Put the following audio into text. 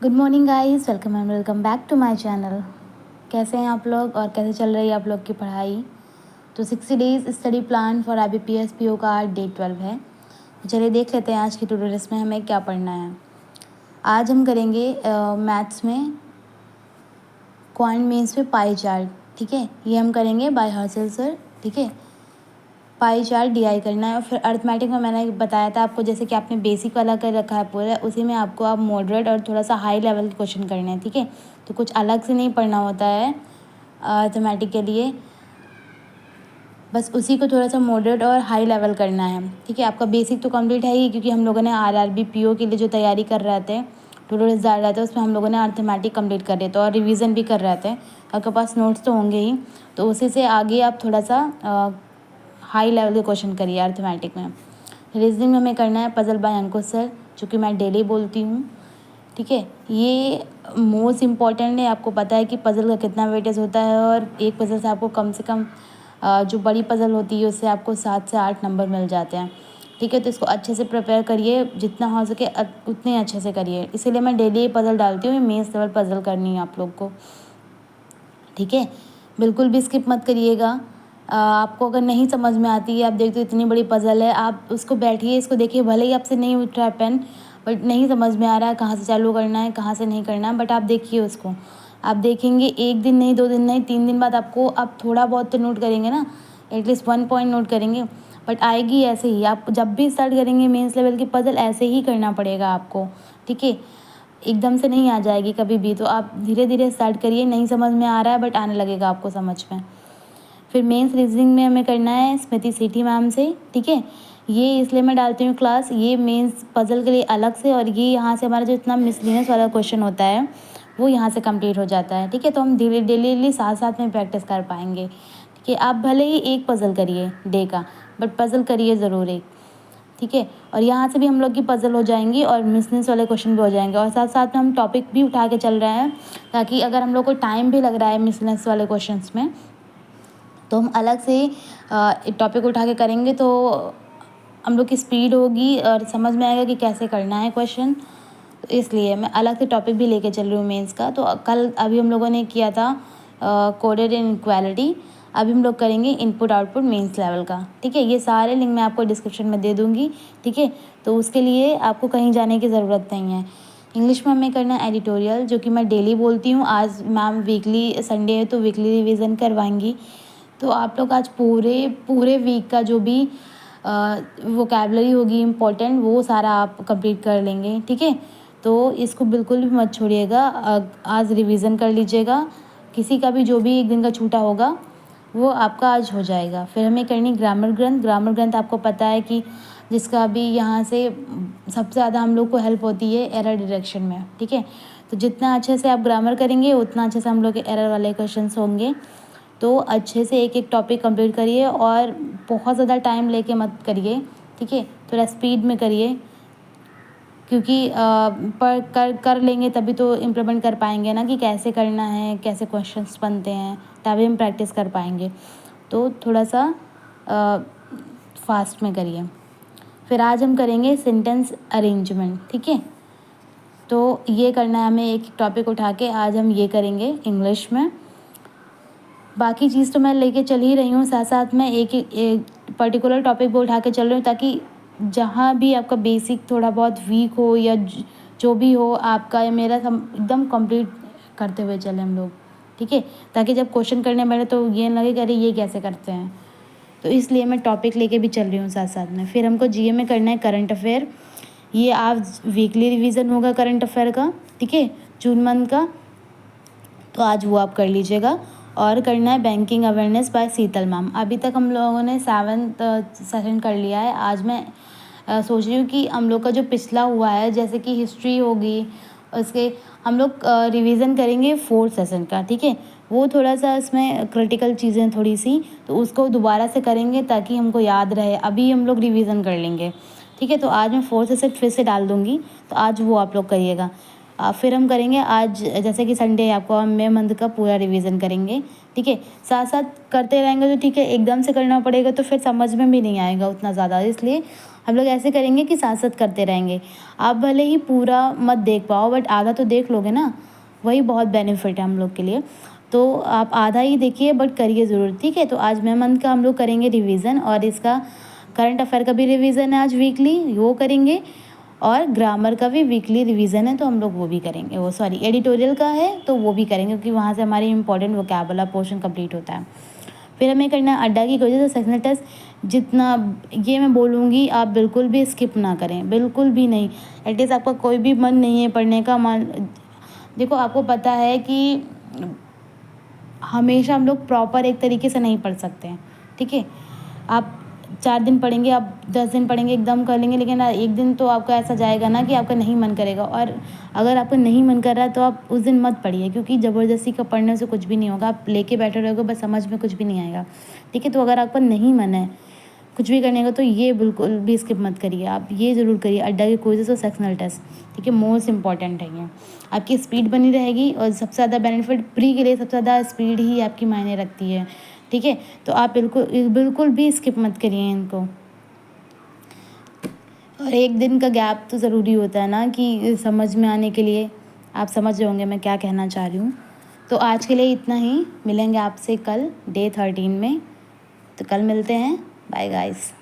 Good morning guys, welcome and welcome back to my channel. कैसे हैं आप लोग और कैसे चल रही है आप लोग की पढ़ाई? तो 60 days study plan for IBPS PO का आज डे 12 है। तो चलिए देख लेते हैं आज की टू डू लिस्ट में हमें क्या पढ़ना है। आज हम करेंगे मैथ्स में क्वांट मीन्स में पाई चार्ट। ठीक है, ये हम करेंगे बाय हर्षल सर। ठीक है, पाई चार्ट DI करना है। और फिर अर्थमेटिक में मैंने बताया था आपको, जैसे कि आपने बेसिक वाला कर रखा है पूरा, उसी में आपको आप मॉडरेट और थोड़ा सा हाई लेवल के क्वेश्चन करने हैं। ठीक है, तो कुछ अलग से नहीं पढ़ना होता है अर्थमेटिक के लिए, बस उसी को थोड़ा सा मॉडरेट और हाई लेवल करना है। ठीक है, आपका बेसिक तो कंप्लीट है ही, क्योंकि हम लोगों ने RRB PO के लिए जो तैयारी कर रहे थे, ट्यूटोरियल्स डाल रहे थे, उसमें हम लोगों ने अर्थमेटिक कंप्लीट कर रहे थे और रिवीजन भी कर रहे थे। आपके पास नोट्स तो होंगे ही, तो उसी से आगे आप थोड़ा सा हाई लेवल के क्वेश्चन करिए अर्थमेटिक में। रीजनिंग में हमें करना है पजल बाय अंकुश सर, जो कि मैं डेली बोलती हूँ। ठीक है, ये मोस्ट इम्पॉर्टेंट है। आपको पता है कि पज़ल का कितना वेटेज होता है, और एक पज़ल से आपको कम से कम जो बड़ी पज़ल होती है उससे आपको 7 से 8 नंबर मिल जाते हैं। ठीक है, तो इसको अच्छे से प्रिपेयर करिए, जितना हो सके उतने अच्छे से करिए। इसीलिए मैं डेली ये पज़ल डालती हूँ, मेंस लेवल पज़ल करनी है आप लोग को। ठीक है, बिल्कुल भी स्किप मत करिएगा। आपको अगर नहीं समझ में आती है, आप देखते हो इतनी बड़ी पज़ल है, आप उसको बैठिए, इसको देखिए। भले ही आपसे नहीं उठ रहा है पेन, बट नहीं समझ में आ रहा है कहाँ से चालू करना है, कहाँ से नहीं करना है, बट आप देखिए उसको। आप देखेंगे 1 दिन नहीं, 2 दिन नहीं, 3 दिन बाद आपको, आप थोड़ा बहुत तो नोट करेंगे ना, एटलीस्ट 1 पॉइंट नोट करेंगे, बट आएगी ऐसे ही। आप जब भी स्टार्ट करेंगे मेंस लेवल की पज़ल, ऐसे ही करना पड़ेगा आपको। ठीक है, एकदम से नहीं आ जाएगी कभी भी, तो आप धीरे धीरे स्टार्ट करिए। नहीं समझ में आ रहा है, बट आने लगेगा आपको समझ में। फिर मेंस रीजनिंग में हमें करना है स्मृति सेठी मैम से। ठीक है, ये इसलिए मैं डालती हूँ क्लास, ये मेंस पज़ल के लिए अलग से, और ये यहाँ से हमारा जो इतना मिसलिनियस वाला क्वेश्चन होता है वो यहाँ से कंप्लीट हो जाता है। ठीक है, तो हम धीरे डेली साथ साथ में प्रैक्टिस कर पाएंगे। ठीक है, आप भले ही एक पज़ल करिए डे का, बट पज़ल करिए ज़रूर एक। ठीक है, और यहाँ से भी हम लोग की पज़ल हो जाएंगी और मिसलिनियस वाले क्वेश्चन भी हो जाएंगे, और साथ साथ में हम टॉपिक भी उठा के चल रहे हैं, ताकि अगर हम लोग को टाइम भी लग रहा है मिसलिनियस वाले क्वेश्चंस में, तो हम अलग से एक टॉपिक उठा के करेंगे, तो हम लोग की स्पीड होगी और समझ में आएगा कि कैसे करना है क्वेश्चन। तो इसलिए मैं अलग से टॉपिक भी लेके चल रही हूँ मेंस का। तो कल अभी हम लोगों ने किया था कोडेड इनइक्वालिटी, अभी हम लोग करेंगे इनपुट आउटपुट मेंस लेवल का। ठीक है, ये सारे लिंक मैं आपको डिस्क्रिप्शन में दे दूँगी। ठीक है, तो उसके लिए आपको कहीं जाने की ज़रूरत नहीं है। इंग्लिश में हमें करना है एडिटोरियल, जो कि मैं डेली बोलती हूँ। आज मैम वीकली, संडे है तो वीकली रिवीजन करवाएंगी, तो आप लोग आज पूरे पूरे वीक का जो भी वोकैबलरी होगी इम्पोर्टेंट, वो सारा आप कंप्लीट कर लेंगे। ठीक है, तो इसको बिल्कुल भी मत छोड़िएगा, आज रिवीजन कर लीजिएगा। किसी का भी जो भी एक दिन का छूटा होगा वो आपका आज हो जाएगा। फिर हमें करनी ग्रामर ग्रंथ। ग्रामर ग्रंथ आपको पता है कि जिसका भी यहाँ से सबसे ज़्यादा हम लोग को हेल्प होती है एरर डिटेक्शन में। ठीक है, तो जितना अच्छे से आप ग्रामर करेंगे उतना अच्छे से हम लोग के एरर वाले क्वेश्चंस होंगे। तो अच्छे से एक एक टॉपिक कंप्लीट करिए, और बहुत ज़्यादा टाइम लेके मत करिए। ठीक है, थोड़ा स्पीड में करिए, क्योंकि पर कर लेंगे तभी तो इम्प्लीमेंट कर पाएंगे ना, कि कैसे करना है, कैसे क्वेश्चंस बनते हैं, तभी हम प्रैक्टिस कर पाएंगे। तो थोड़ा सा फास्ट में करिए। फिर आज हम करेंगे सेंटेंस अरेंजमेंट। ठीक है, तो ये करना है हमें, एक टॉपिक उठा के आज हम ये करेंगे इंग्लिश में। बाकी चीज़ तो मैं लेके चल ही रही हूँ, साथ साथ में एक पर्टिकुलर टॉपिक भी उठा के चल रही हूँ, ताकि जहाँ भी आपका बेसिक थोड़ा बहुत वीक हो या जो भी हो आपका या मेरा, एकदम कंप्लीट करते हुए चले हम लोग। ठीक है, ताकि जब क्वेश्चन करने बैठे तो ये लगे कि अरे ये कैसे करते हैं। तो इसलिए मैं टॉपिक लेके भी चल रही हूँ साथ साथ में। फिर हमको GA में करना है करंट अफेयर। ये आज वीकली रिवीजन होगा करंट अफेयर का। ठीक है, जून मंथ का, तो आज वो आप कर लीजिएगा। और करना है banking awareness by Sheetal ma'am. अभी तक हम लोगों ने 7th सेशन कर लिया है। आज मैं सोच रही हूँ कि हम लोग का जो पिछला हुआ है, जैसे कि हिस्ट्री होगी, उसके हम लोग रिवीजन करेंगे 4th सेशन का। ठीक है, वो थोड़ा सा इसमें क्रिटिकल चीज़ें थोड़ी सी, तो उसको दोबारा से करेंगे ताकि हमको याद रहे। अभी हम लोग रिवीजन कर लेंगे। ठीक है, तो आज मैं 4th सेशन फिर से डाल दूँगी, तो आज वो आप लोग करिएगा। फिर हम करेंगे आज, जैसे कि संडे है, आपको हम मई मंथ का पूरा रिवीजन करेंगे। ठीक है, साथ साथ करते रहेंगे तो ठीक है, एकदम से करना पड़ेगा तो फिर समझ में भी नहीं आएगा उतना ज़्यादा, इसलिए हम लोग ऐसे करेंगे कि साथ साथ करते रहेंगे। आप भले ही पूरा मत देख पाओ बट आधा तो देख लोगे ना, वही बहुत बेनिफिट है हम लोग के लिए। तो आप आधा ही देखिए बट करिए ज़रूर, ठीक है। तो आज मैं मंथ का हम लोग करेंगे रिवीजन, और इसका करंट अफेयर का भी रिवीजन है आज वीकली, वो करेंगे। और ग्रामर का भी वीकली रिवीजन है तो हम लोग वो भी करेंगे, वो सॉरी एडिटोरियल का है तो वो भी करेंगे, क्योंकि वहाँ से हमारी इंपॉर्टेंट वोकैबुलरी पोर्शन कंप्लीट होता है। फिर हमें करना है अड्डा की कोई तो सेक्शनल टेस्ट। जितना ये मैं बोलूँगी आप बिल्कुल भी स्किप ना करें, बिल्कुल भी नहीं। एटलीस्ट आपका कोई भी मन नहीं है पढ़ने का, देखो आपको पता है कि हमेशा हम लोग प्रॉपर एक तरीके से नहीं पढ़ सकते हैं, ठीक है। आप 4 दिन पढ़ेंगे, आप 10 दिन पढ़ेंगे, एकदम कर लेंगे, लेकिन एक दिन तो आपका ऐसा जाएगा ना कि आपका नहीं मन करेगा। और अगर आपका नहीं मन कर रहा है तो आप उस दिन मत पढ़िए, क्योंकि ज़बरदस्ती का पढ़ने से कुछ भी नहीं होगा। आप लेके बैठे रहोगे बस, समझ में कुछ भी नहीं आएगा, ठीक है। तो अगर आपका नहीं मन है कुछ भी करने का तो ये बिल्कुल भी स्किप मत करिए। आप ये ज़रूर करिए अड्डा के क्विज़ेस और सेक्शनल टेस्ट, ठीक है। मोस्ट इंपॉर्टेंट है ये, आपकी स्पीड बनी रहेगी। और सबसे ज़्यादा बेनिफिट प्री के लिए सबसे ज़्यादा स्पीड ही आपकी मायने रखती है, ठीक है। तो आप बिल्कुल बिल्कुल भी स्किप मत करिए इनको। और एक दिन का गैप तो ज़रूरी होता है ना कि समझ में आने के लिए। आप समझ रहे होंगे मैं क्या कहना चाह रही हूँ। तो आज के लिए इतना ही, मिलेंगे आपसे कल डे 13 में। तो कल मिलते हैं, बाय गाइस।